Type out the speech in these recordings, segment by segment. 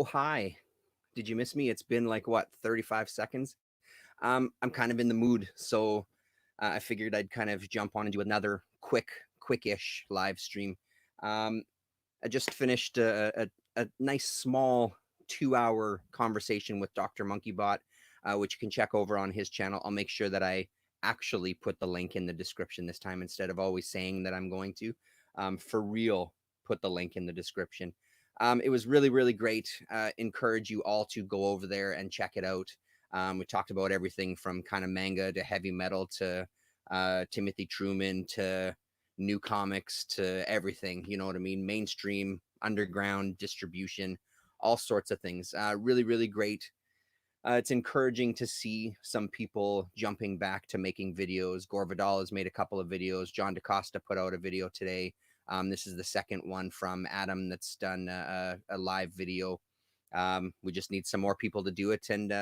hi. Did you miss me? It's been like what, 35 seconds? I'm kind of in the mood, so I figured I'd kind of jump on and do another quickish live stream. Um, I just finished a nice small 2 hour conversation with Dr. Monkeybot, which you can check over on his channel. I'll make sure that I actually put the link in the description this time instead of always saying that I'm going to. For real, put the link in the description. It was really, really great. Encourage you all to go over there and check it out. We talked about everything from kind of manga to heavy metal to Timothy Truman to new comics to everything. You know what I mean? Mainstream, underground distribution, all sorts of things. Really, really great. It's encouraging to see some people jumping back to making videos. Gore Vidal has made a couple of videos. John DaCosta put out a video today. This is the second one from Adam that's done a live video. We just need some more people to do it, and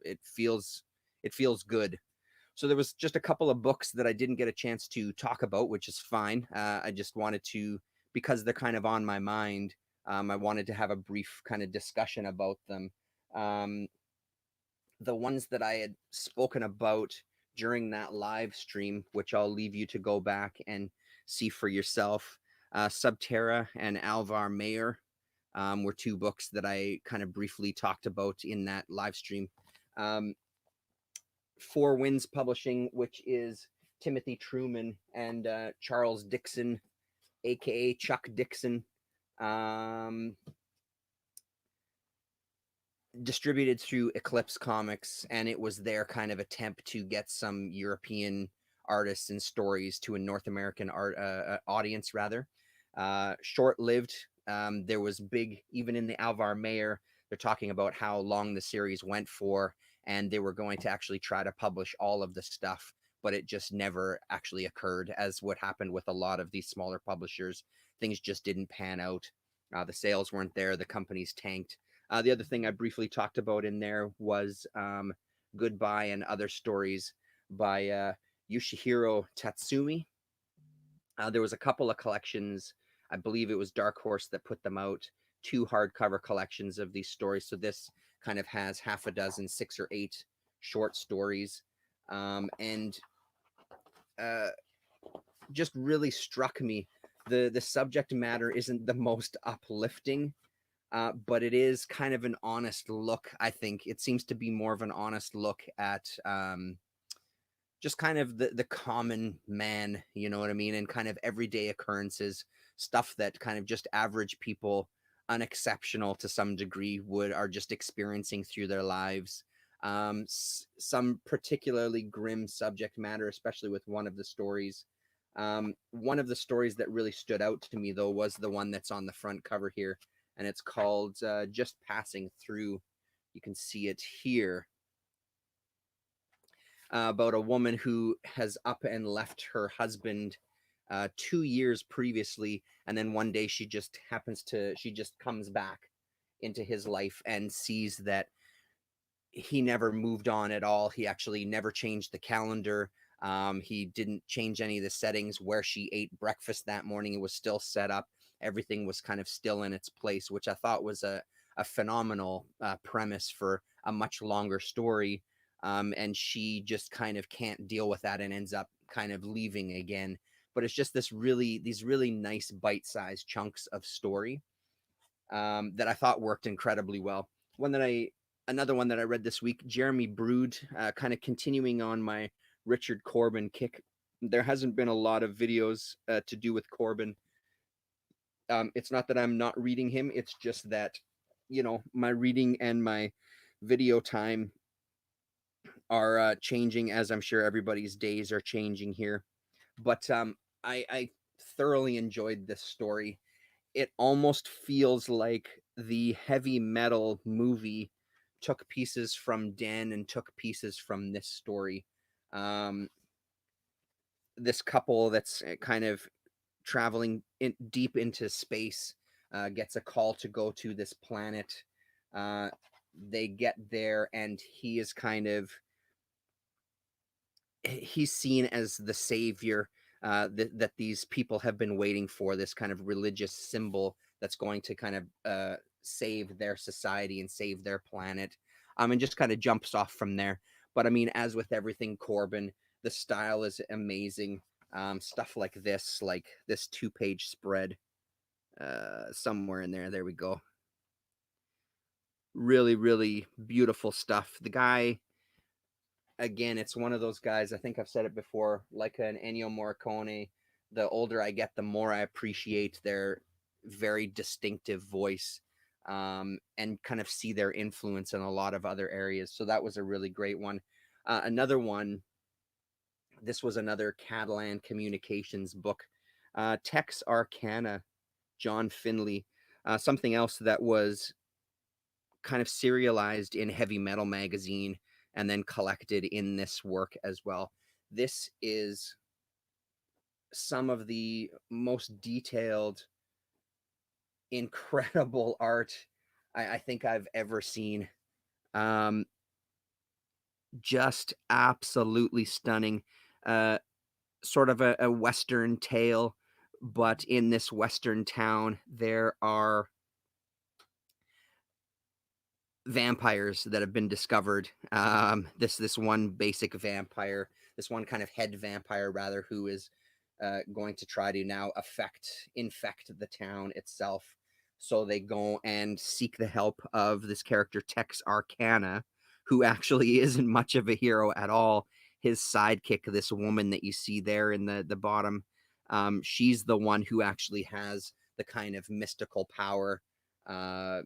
it feels good. So there was just a couple of books that I didn't get a chance to talk about, which is fine. I just wanted to, because they're kind of on my mind, I wanted to have a brief kind of discussion about them. The ones that I had spoken about during that live stream, which I'll leave you to go back and see for yourself. Subterra and Alvar Mayer were two books that I kind of briefly talked about in that live stream. Four Winds Publishing, which is Timothy Truman and Charles Dixon, aka Chuck Dixon. Distributed through Eclipse Comics, and it was their kind of attempt to get some European artists and stories to a North American audience, rather. Short-lived. There was big, even in the Alvar Mayer, they're talking about how long the series went for, and they were going to actually try to publish all of the stuff, but it just never actually occurred, as what happened with a lot of these smaller publishers. Things just didn't pan out. The sales weren't there. The companies tanked. The other thing I briefly talked about in there was Goodbye and Other Stories by Yoshihiro Tatsumi. There was a couple of collections. I believe it was Dark Horse that put them out, two hardcover collections of these stories. So this kind of has half a dozen, 6 or 8 short stories. And just really struck me. The subject matter isn't the most uplifting, but it is kind of an honest look. I think it seems to be more of an honest look at just kind of the common man, you know what I mean, and kind of everyday occurrences, stuff that kind of just average people, unexceptional to some degree, are just experiencing through their lives. Some particularly grim subject matter, especially with one of the stories. One of the stories that really stood out to me, though, was the one that's on the front cover here, and it's called Just Passing Through. You can see it here. About a woman who has up and left her husband 2 years previously, and then one day she just comes back into his life and sees that he never moved on at all. He actually never changed the calendar. He didn't change any of the settings. Where she ate breakfast that morning, it was still set up. Everything was kind of still in its place, which I thought was a phenomenal premise for a much longer story. And she just kind of can't deal with that and ends up kind of leaving again. But it's just these really nice bite-sized chunks of story that I thought worked incredibly well. Another one that I read this week, Jeremy Brood, kind of continuing on my Richard Corbin kick. There hasn't been a lot of videos to do with Corbin. It's not that I'm not reading him. It's just that, my reading and my video time are changing, as I'm sure everybody's days are changing here. But I thoroughly enjoyed this story. It almost feels like the heavy metal movie took pieces from Den and took pieces from this story. This couple that's kind of traveling deep into space gets a call to go to this planet. They get there, and he's seen as the savior that these people have been waiting for, this kind of religious symbol that's going to kind of save their society and save their planet, and just kind of jumps off from there. But I mean, as with everything Corbin, the style is amazing. Stuff like this 2-page spread, somewhere in there. There we go. Really, really beautiful stuff. The guy, again, it's one of those guys. I think I've said it before, like an Ennio Morricone. The older I get, the more I appreciate their very distinctive voice, and kind of see their influence in a lot of other areas. So that was a really great one. Another one, this was another Catalan communications book, Tex Arcana, John Finley. Something else that was kind of serialized in Heavy Metal magazine and then collected in this work as well. This is some of the most detailed, incredible art I think I've ever seen. Um, just absolutely stunning. Uh, Sort of a Western tale, but in this Western town, there are vampires that have been discovered. This one basic vampire, this one kind of head vampire rather, who is going to try to now infect the town itself. So they go and seek the help of this character Tex Arcana, who actually isn't much of a hero at all. His sidekick, this woman that you see there in the bottom, she's the one who actually has the kind of mystical power uh,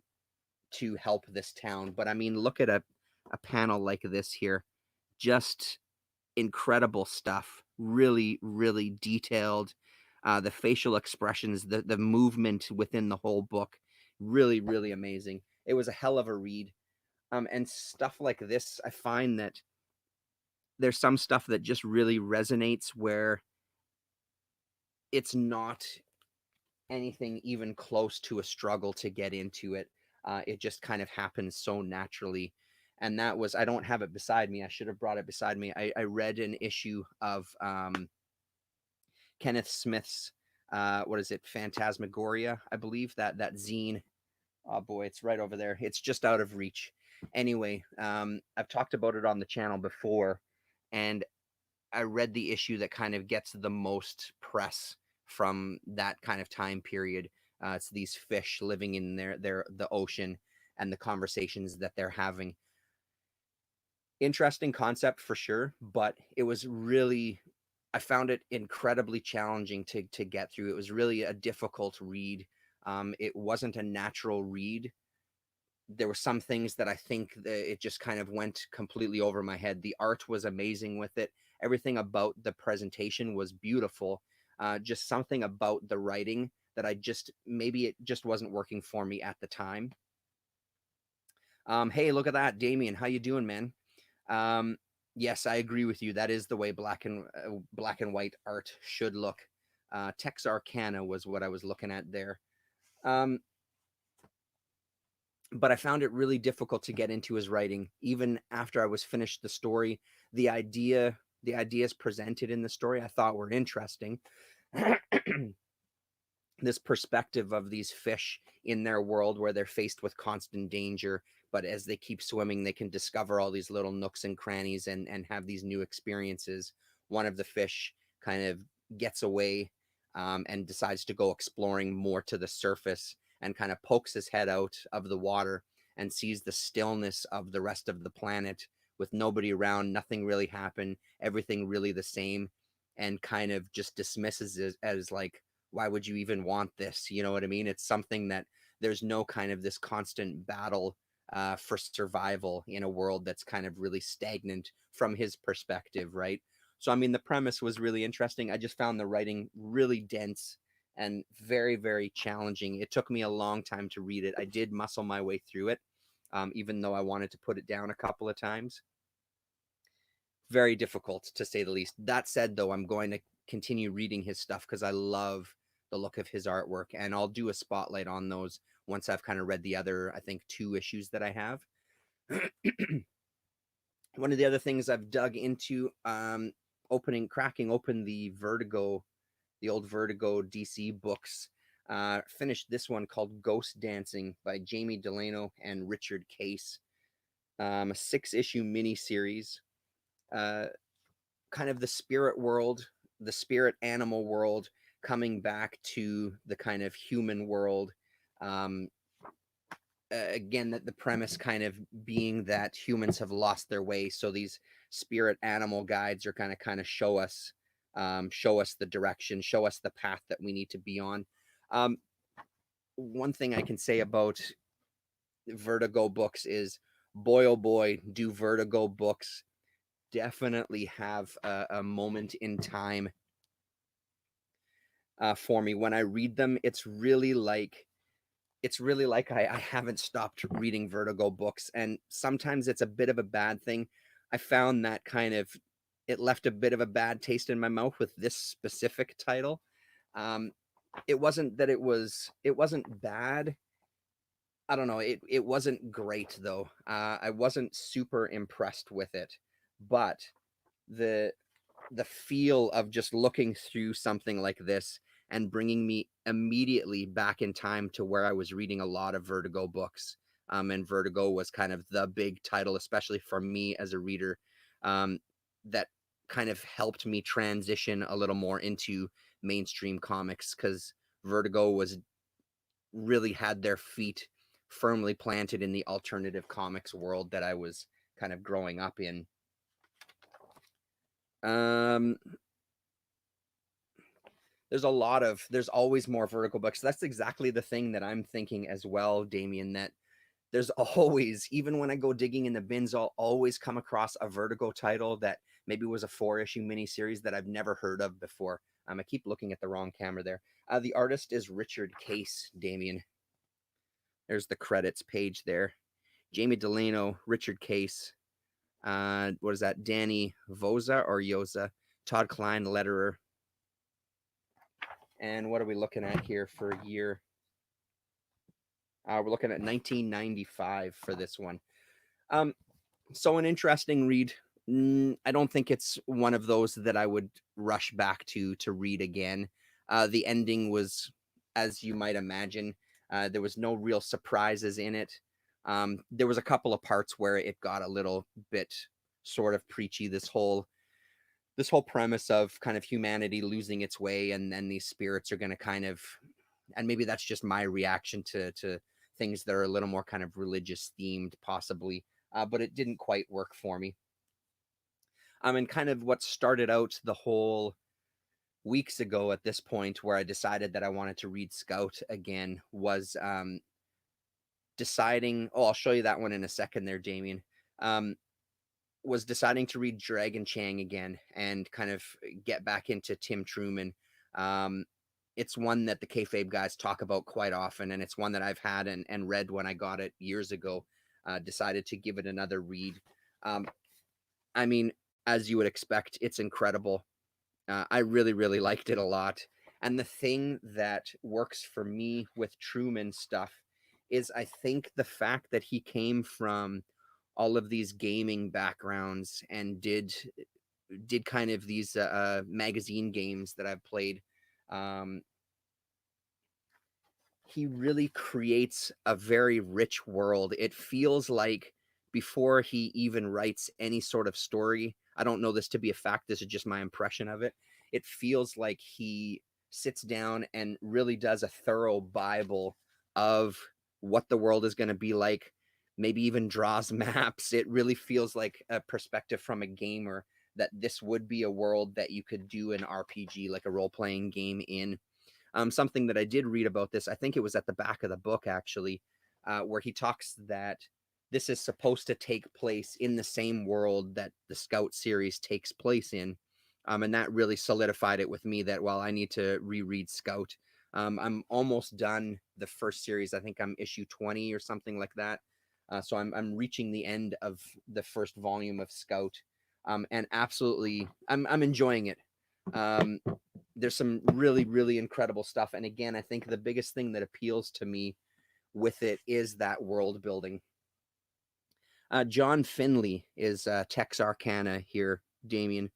to help this town. But I mean, look at a panel like this here. Just incredible stuff. Really, really detailed. The facial expressions, the movement within the whole book, really, really amazing. It was a hell of a read. And stuff like this, I find that there's some stuff that just really resonates where it's not anything even close to a struggle to get into it. It just kind of happens so naturally. And that was, I don't have it beside me. I should have brought it beside me. I read an issue of Kenneth Smith's, what is it, Phantasmagoria, I believe, that zine. Oh boy, it's right over there. It's just out of reach. Anyway, I've talked about it on the channel before, and I read the issue that kind of gets the most press from that kind of time period. It's these fish living in the ocean and the conversations that they're having. Interesting concept for sure, but it was really, I found it incredibly challenging to get through. It was really a difficult read. It wasn't a natural read. There were some things that I think that it just kind of went completely over my head. The art was amazing with it. Everything about the presentation was beautiful. Just something about the writing that maybe it just wasn't working for me at the time. Hey, look at that, Damien. How you doing, man? Um, yes, I agree with you. That is the way black and white art should look. Tex Arcana was what I was looking at there. But I found it really difficult to get into his writing. Even after I was finished the story, the ideas presented in the story I thought were interesting. This perspective of these fish in their world where they're faced with constant danger, but as they keep swimming, they can discover all these little nooks and crannies and have these new experiences. One of the fish kind of gets away, and decides to go exploring more to the surface and kind of pokes his head out of the water and sees the stillness of the rest of the planet with nobody around, nothing really happened, everything really the same, and kind of just dismisses it as like, why would you even want this? You know what I mean? It's something that there's no kind of this constant battle for survival in a world that's kind of really stagnant from his perspective, right? So, I mean, the premise was really interesting. I just found the writing really dense and very, very challenging. It took me a long time to read it. I did muscle my way through it, even though I wanted to put it down a couple of times. Very difficult, to say the least. That said, though, I'm going to continue reading his stuff because I love the look of his artwork, and I'll do a spotlight on those once I've kind of read the other, I think, 2 issues that I have. One of the other things I've dug into, cracking open the old Vertigo DC books. Finished this one called Ghost Dancing by Jamie Delano and Richard Case. A 6-issue miniseries. Uh, Kind of the spirit world, the spirit animal world coming back to the kind of human world. Um, Again, that the premise kind of being that humans have lost their way, so these spirit animal guides are kind of show us the direction, show us the path that we need to be on. Um, One thing I can say about Vertigo books is, boy oh boy, do Vertigo books definitely have a moment in time for me. When I read them, I haven't stopped reading Vertigo books, and sometimes it's a bit of a bad thing. I found that kind of it left a bit of a bad taste in my mouth with this specific title. Um, it wasn't that it wasn't bad. I don't know. It wasn't great though. I wasn't super impressed with it, but the the feel of just looking through something like this and bringing me immediately back in time to where I was reading a lot of Vertigo books. And Vertigo was kind of the big title, especially for me as a reader, that kind of helped me transition a little more into mainstream comics, because Vertigo was really had their feet firmly planted in the alternative comics world that I was kind of growing up in. Um, there's always more Vertigo books. That's exactly the thing that I'm thinking as well, Damien, that there's always, even when I go digging in the bins, I'll always come across a Vertigo title that maybe was a 4-issue miniseries that I've never heard of before. I keep looking at the wrong camera there. The artist is Richard Case, Damien. There's the credits page there. Jamie Delano, Richard Case. What is that? Danny Voza or Yoza? Todd Klein, letterer. And what are we looking at here for year? We're looking at 1995 for this one. So an interesting read. I don't think it's one of those that I would rush back to read again. The ending was, as you might imagine, there was no real surprises in it. There was a couple of parts where it got a little bit sort of preachy. This whole premise of kind of humanity losing its way, and then these spirits are going to kind of, and maybe that's just my reaction to things that are a little more kind of religious themed, possibly. But it didn't quite work for me. And kind of what started out the whole weeks ago at this point, where I decided that I wanted to read Scout again, was deciding. Oh, I'll show you that one in a second there, Damien. Was deciding to read Dragon Chang again and kind of get back into Tim Truman. It's one that the kayfabe guys talk about quite often, and it's one that I've had and read when I got it years ago. Decided to give it another read. I mean, as you would expect, it's incredible. I really, really liked it a lot. And the thing that works for me with Truman stuff is, I think, the fact that he came from all of these gaming backgrounds and did kind of these magazine games that I've played. Um, he really creates a very rich world. It feels like before he even writes any sort of story, I don't know this to be a fact, this is just my impression of it. It feels like he sits down and really does a thorough Bible of what the world is going to be like, maybe even draws maps. It really feels like a perspective from a gamer, that this would be a world that you could do an RPG, like a role playing game in. Something that I did read about this, I think it was at the back of the book actually, where he talks that this is supposed to take place in the same world that the Scout series takes place in. And that really solidified it with me that, well, I need to reread Scout. I'm almost done the first series. I think I'm issue 20 or something like that. So I'm reaching the end of the first volume of Scout. And absolutely, I'm enjoying it. There's some really, really incredible stuff. And again, I think the biggest thing that appeals to me with it is that world building. John Finley is Tex Arcana here, Damien.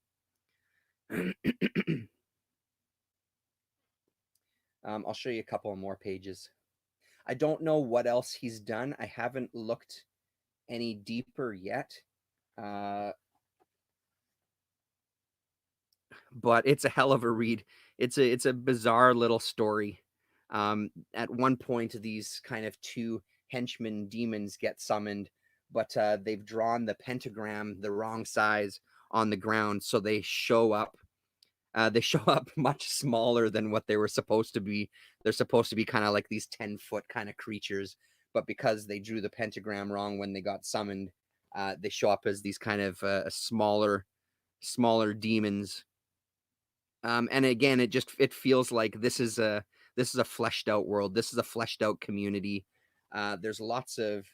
I'll show you a couple more pages. I don't know what else he's done. I haven't looked any deeper yet. Uh, but it's a hell of a read. It's a bizarre little story. At one point, these kind of two henchmen demons get summoned, but they've drawn the pentagram the wrong size on the ground, so they show up. They show up much smaller than what they were supposed to be. They're supposed to be kind of like these 10-foot kind of creatures, but because they drew the pentagram wrong when they got summoned, they show up as these kind of smaller demons. And again, it feels like this is a fleshed out world. This is a fleshed out community. There's lots of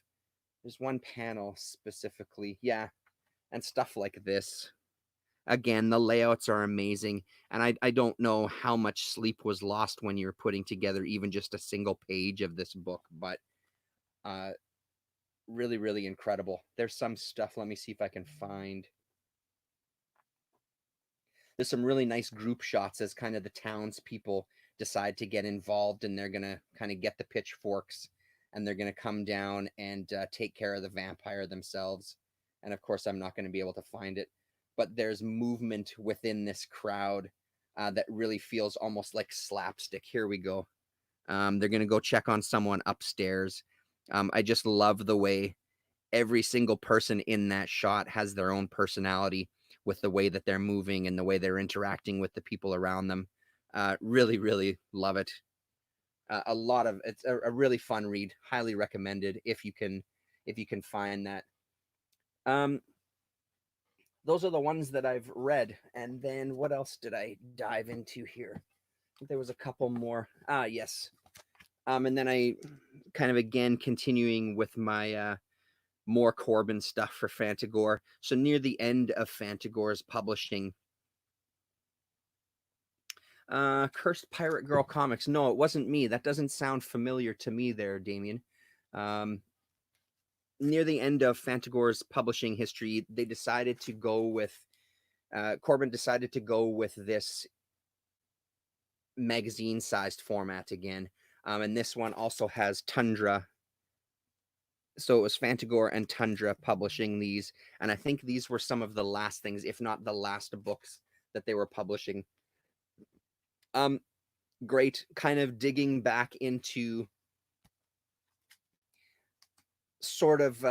there's one panel specifically, yeah, and stuff like this. Again, the layouts are amazing, and I don't know how much sleep was lost when you're putting together even just a single page of this book, but uh, really, really incredible. There's some stuff. Let me see if I can find. There's some really nice group shots as kind of the townspeople decide to get involved, and they're gonna kind of get the pitchforks, and they're gonna come down and take care of the vampire themselves. And of course, I'm not going to be able to find it, but there's movement within this crowd that really feels almost like slapstick. Here we go. They're gonna go check on someone upstairs. I just love the way every single person in that shot has their own personality with the way that they're moving and the way they're interacting with the people around them. Really, really love it. A lot of it's a really fun read. Highly recommended if you can find that. Um, those are the ones that I've read. And then what else did I dive into here? There was a couple more. Yes. And then I kind of again continuing with my more Corbin stuff for Fantagor. So near the end of Fantagor's publishing, Cursed Pirate Girl Comics. No, it wasn't me. That doesn't sound familiar to me there, Damien. Um, near the end of Fantagor's publishing history, they decided to go with Corbin decided to go with this magazine-sized format again. And this one also has Tundra. So it was Fantagor and Tundra publishing these, and I think these were some of the last things, if not the last books that they were publishing. Um, Great, kind of digging back into sort of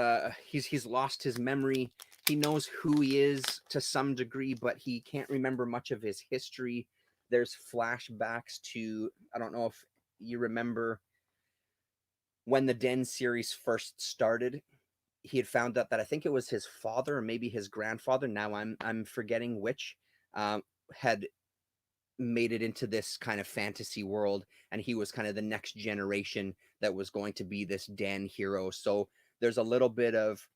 he's lost his memory. He knows who he is to some degree, but he can't remember much of his history. There's flashbacks to, I don't know if you remember when the Den series first started. He had found out that I think it was his father or maybe his grandfather. Now I'm forgetting which. Had made it into this kind of fantasy world, and he was kind of the next generation that was going to be this Den hero. So there's a little bit of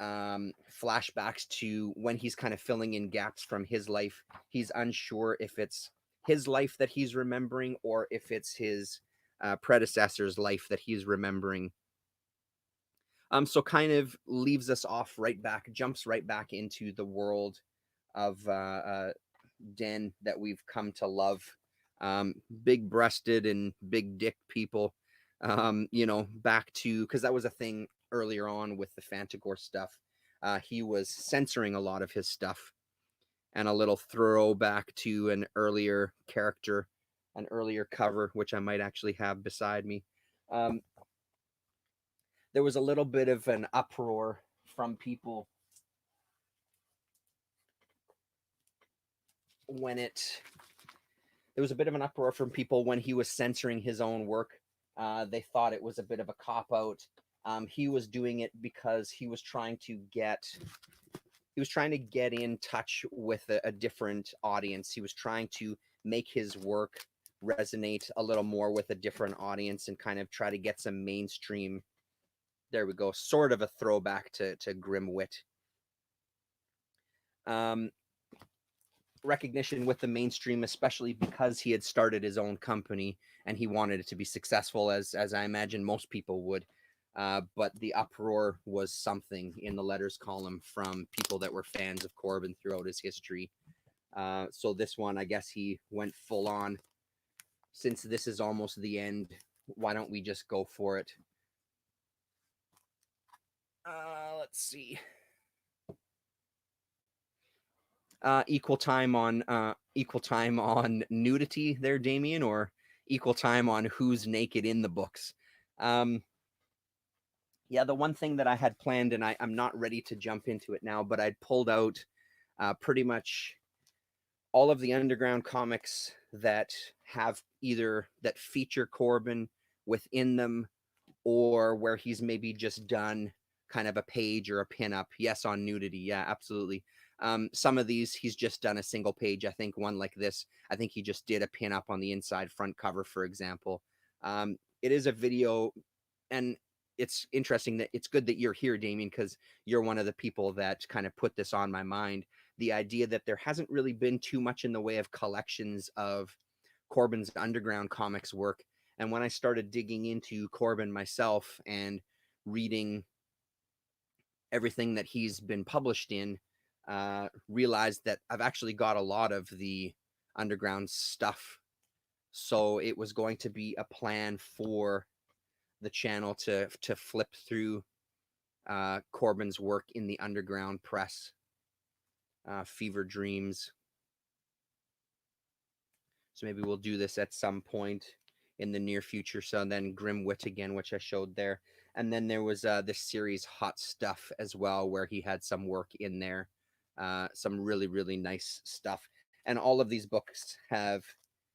flashbacks to when he's kind of filling in gaps from his life. He's unsure if it's his life that he's remembering or if it's his predecessor's life that he's remembering. So kind of leaves us off right back, jumps right back into the world of Den that we've come to love. Big breasted and big dick people. Back to, because that was a thing earlier on with the Fantagor stuff. He was censoring a lot of his stuff, and a little throwback to an earlier character, an earlier cover, which I might actually have beside me. There was a little bit of an uproar from people when there was a bit of an uproar from people when he was censoring his own work. They thought it was a bit of a cop out. He was doing it because he was trying to get in touch with a different audience. He was trying to make his work resonate a little more with a different audience and kind of try to get some mainstream, there we go, sort of a throwback to Grim Wit. Recognition with the mainstream, especially because he had started his own company and he wanted it to be successful, as I imagine most people would. But the uproar was something in the letters column from people that were fans of Corbin throughout his history. So this one, I guess he went full on since this is almost the end, why don't we just go for it? Let's see. Equal time on nudity there, Damien, or equal time on who's naked in the books. Yeah, the one thing that I had planned, and I'm not ready to jump into it now, but I'd pulled out pretty much all of the underground comics that have either that feature Corbin within them, or where he's maybe just done kind of a page or a pinup. Yes, on nudity. Yeah, absolutely. Some of these he's just done a single page. I think one like this, I think he just did a pinup on the inside front cover, for example. It is a video, and it's interesting that it's good that you're here, Damien, because you're one of the people that kind of put this on my mind. The idea that there hasn't really been too much in the way of collections of Corbin's underground comics work. And when I started digging into Corbin myself and reading everything that he's been published in, realized that I've actually got a lot of the underground stuff. So it was going to be a plan for the channel to flip through Corbin's work in the underground press, Fever Dreams. So maybe we'll do this at some point in the near future. So then Grim Wit again, which I showed there. And then there was this series Hot Stuff as well, where he had some work in there. Some really, really nice stuff. And all of these books have,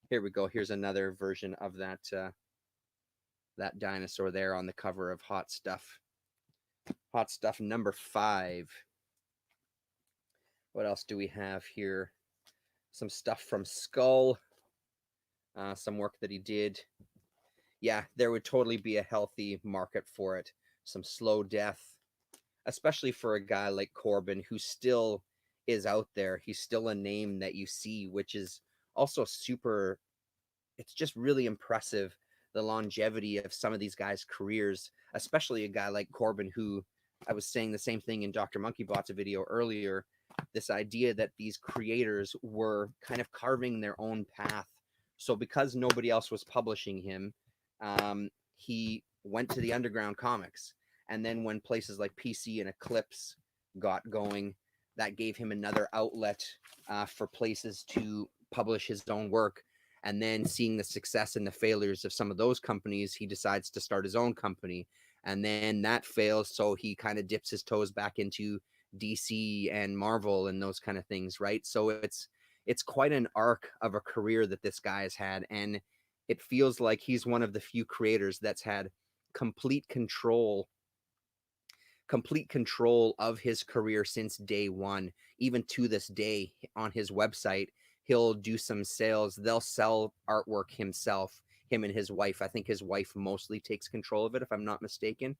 here we go. Here's another version of that that dinosaur there on the cover of Hot Stuff. Hot Stuff number 5. What else do we have here? Some stuff from Skull. Some work that he did. Yeah, there would totally be a healthy market for it. Some slow death, especially for a guy like Corbin, who still is out there. He's still a name that you see, which is also super, it's just really impressive, the longevity of some of these guys' careers, especially a guy like Corbin, who I was saying the same thing in Dr. Monkeybot's video earlier, this idea that these creators were kind of carving their own path. So because nobody else was publishing him, he went to the underground comics. And then when places like PC and Eclipse got going, that gave him another outlet for places to publish his own work. And then seeing the success and the failures of some of those companies, he decides to start his own company. And then that fails, so he kind of dips his toes back into DC and Marvel and those kind of things, right? So it's quite an arc of a career that this guy has had, and it feels like he's one of the few creators that's had complete control of his career since day one. Even to this day, on his website, he'll do some sales. They'll sell artwork himself, him and his wife. I think his wife mostly takes control of it, if I'm not mistaken.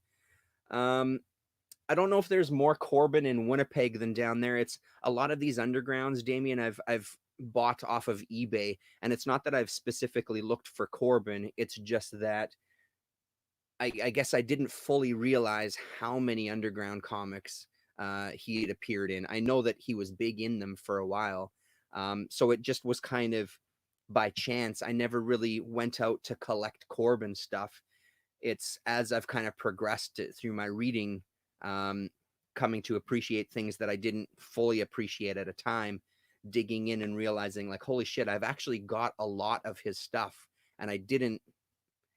I don't know if there's more Corbin in Winnipeg than down there. It's a lot of these undergrounds, Damien, I've bought off of eBay, and it's not that I've specifically looked for Corbin. It's just that I guess I didn't fully realize how many underground comics he had appeared in. I know that he was big in them for a while. So it just was kind of by chance. I never really went out to collect Corbin stuff. It's as I've kind of progressed through my reading, coming to appreciate things that I didn't fully appreciate at a time, digging in and realizing, like, holy shit, I've actually got a lot of his stuff, and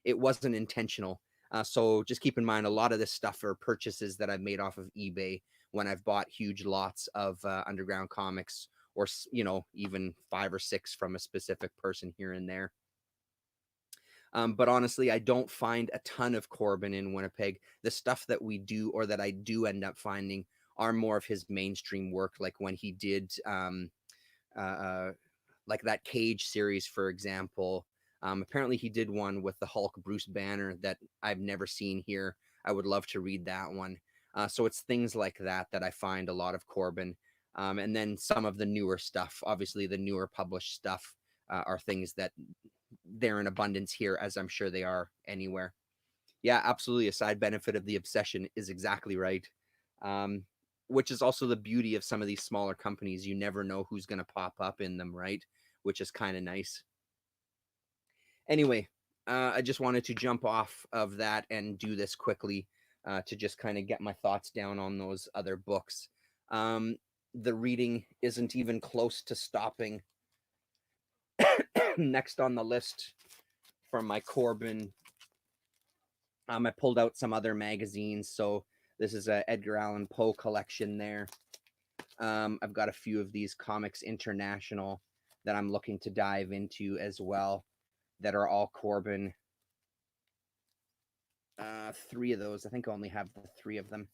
it wasn't intentional. So just keep in mind, a lot of this stuff are purchases that I've made off of eBay when I've bought huge lots of underground comics, or, even 5 or 6 from a specific person here and there. But honestly, I don't find a ton of Corbin in Winnipeg. The stuff that we do, or that I do end up finding, are more of his mainstream work, like when he did like that Cage series, for example. Apparently he did one with the Hulk Bruce Banner that I've never seen here. I would love to read that one. So it's things like that I find a lot of Corbin. And then some of the newer stuff, obviously the newer published stuff, are things that they're in abundance here, as I'm sure they are anywhere. Yeah, absolutely. A side benefit of the obsession is exactly right. Which is also the beauty of some of these smaller companies. You never know who's going to pop up in them, right? Which is kind of nice. Anyway, I just wanted to jump off of that and do this quickly to just kind of get my thoughts down on those other books. Um, the reading isn't even close to stopping. Next on the list from my Corbin, I pulled out some other magazines. So this is a Edgar Allan Poe collection there. I've got a few of these Comics International that I'm looking to dive into as well, that are all Corbin. Three of those. I think I only have the three of them.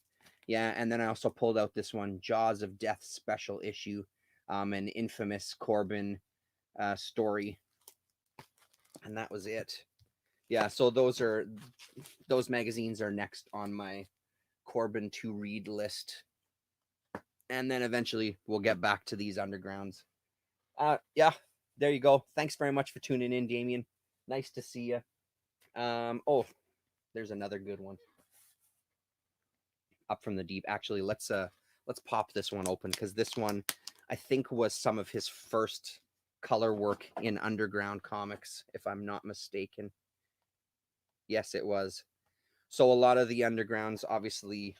Yeah, and then I also pulled out this one, Jaws of Death special issue, an infamous Corbin story, and that was it. Yeah, so those magazines are next on my Corbin to read list, and then eventually we'll get back to these undergrounds. Yeah, there you go. Thanks very much for tuning in, Damien. Nice to see you. Oh, there's another good one. Up from the Deep. Actually, let's pop this one open, because this one I think was some of his first color work in underground comics, if I'm not mistaken. Yes, it was. So a lot of the undergrounds, obviously,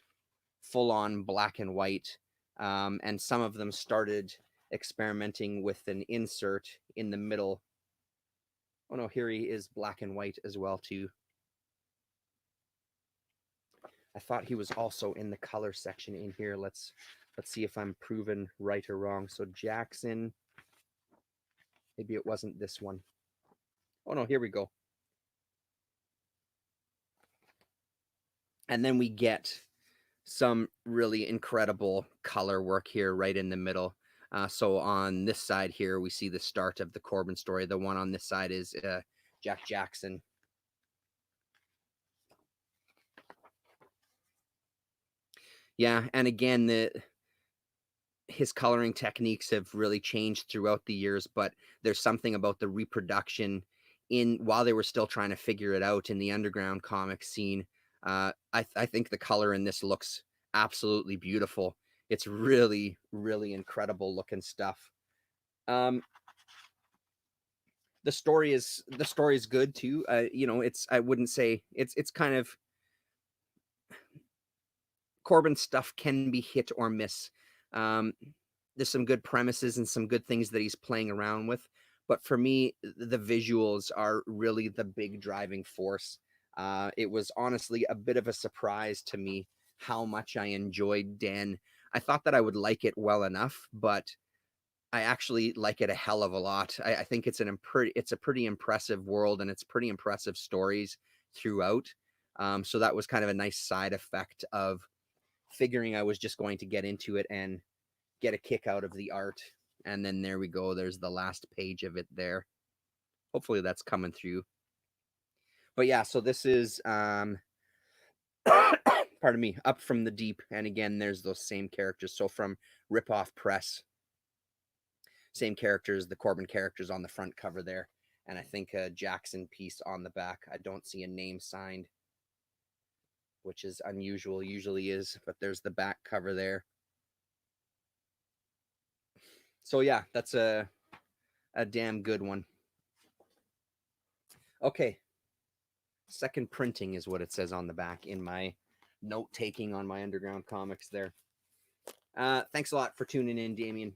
full on black and white, and some of them started experimenting with an insert in the middle. Oh no, here he is black and white as well too. I thought he was also in the color section in here. Let's see if I'm proven right or wrong. So Jackson, maybe it wasn't this one. Oh no, here we go. And then we get some really incredible color work here right in the middle. So on this side here, we see the start of the Corbin story. The one on this side is Jack Jackson. Yeah, and again, his coloring techniques have really changed throughout the years, but there's something about the reproduction while they were still trying to figure it out in the underground comic scene. I think the color in this looks absolutely beautiful. It's really, really incredible looking stuff. The story is good too. I wouldn't say it's kind of, Corbin stuff can be hit or miss. Um, there's some good premises and some good things that he's playing around with, but for me, the visuals are really the big driving force. It was honestly a bit of a surprise to me how much I enjoyed Den. I thought that I would like it well enough, but I actually like it a hell of a lot. I think it's a pretty impressive world, and it's pretty impressive stories throughout. So that was kind of a nice side effect of figuring I was just going to get into it and get a kick out of the art. And then there we go. There's the last page of it there. Hopefully that's coming through. But yeah, so this is pardon me, Up from the Deep. And again, there's those same characters. So from Ripoff Press, same characters, the Corbin characters on the front cover there. And I think a Jackson piece on the back. I don't see a name signed, which is unusual, usually is, but there's the back cover there. So yeah, that's a damn good one. Okay. Second printing is what it says on the back in my note taking on my underground comics there. Thanks a lot for tuning in, Damien.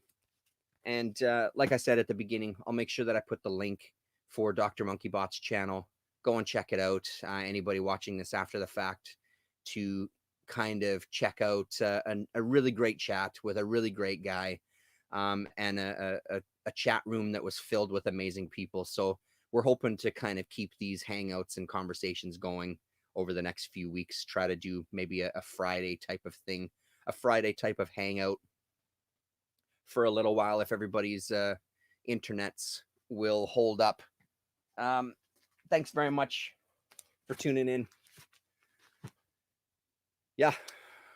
And like I said at the beginning, I'll make sure that I put the link for Dr. Monkeybot's channel. Go and check it out. Anybody watching this after the fact, to kind of check out a really great chat with a really great guy, and a chat room that was filled with amazing people. So we're hoping to kind of keep these hangouts and conversations going over the next few weeks. Try to do maybe a Friday type of thing, a Friday type of hangout for a little while, if everybody's internets will hold up. Thanks very much for tuning in. Yeah,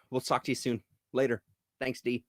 we'll talk to you soon. Later. Thanks, D.